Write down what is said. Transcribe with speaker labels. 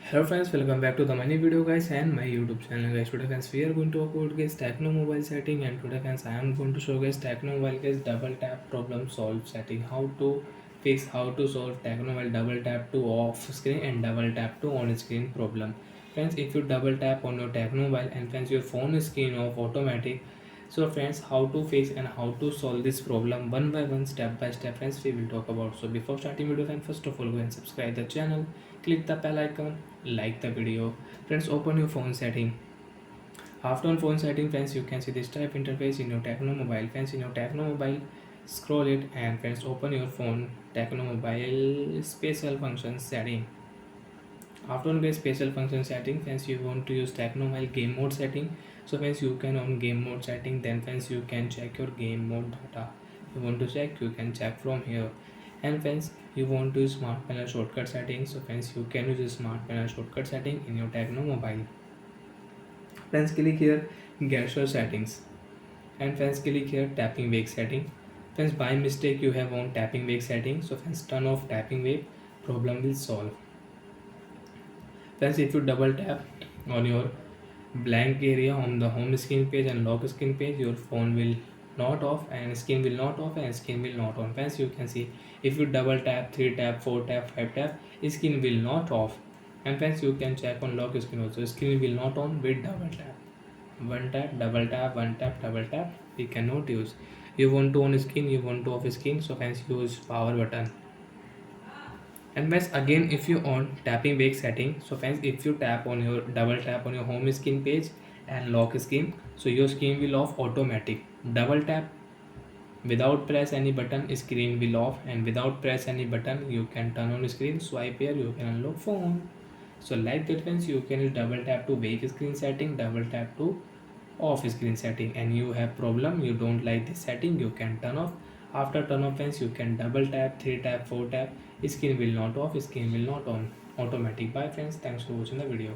Speaker 1: Hello friends, welcome back to the many video guys and my YouTube channel guys. Today friends we are going to talk about guys Tecno mobile setting, and today friends I am going to show guys Tecno mobile guys double tap problem solve setting, how to fix, how to solve Tecno mobile double tap to off screen and double tap to on screen problem. Friends, if you double tap on your Tecno mobile and friends your phone is screen off automatic, so friends, how to fix and how to solve this problem one by one, step by step friends we will talk about. So before starting video friends, first of all go and subscribe the channel, click the bell icon, like the video. Friends, open your phone setting. After on phone setting friends, you can see this type interface in your Tecno mobile. Friends, in your Tecno mobile, scroll it and friends open your phone Tecno mobile special function setting. After on the special function setting friends, you want to use Tecno mobile game mode setting. So friends, you can on game mode setting, then friends you can check your game mode data. You want to check, you can check from here. And friends, you want to use smart panel shortcut setting, so friends you can use smart panel shortcut setting in your Tecno mobile. Friends, click here gesture settings, and friends click here tapping wake setting. Friends, by mistake you have on tapping wake setting, so friends turn off tapping wake, problem will solve. Friends, if you double tap on your blank area on the home screen page and lock screen page, your phone will not off and screen will not off and screen will not on. Friends, you can see if you double tap, 3 tap, 4 tap, 5 tap, screen will not off. And friends, you can check on lock screen also, screen will not on with double tap. One tap, double tap, one tap, double tap, we cannot use. You want to on screen, you want to off screen, so friends use power button. And friends, again if you on tapping wake setting, so friends if you tap on your double tap on your home screen page and lock screen, so your screen will off automatic. Double tap without press any button, screen will off, and without press any button you can turn on screen, swipe here, you can unlock phone. So like that friends, you can use double tap to wake screen setting, double tap to off screen setting. And you have problem, you don't like this setting, you can turn off. After turn off friends, you can double tap, 3 tap, 4 tap, screen will not off, screen will not on automatic. Bye friends, thanks for watching the video.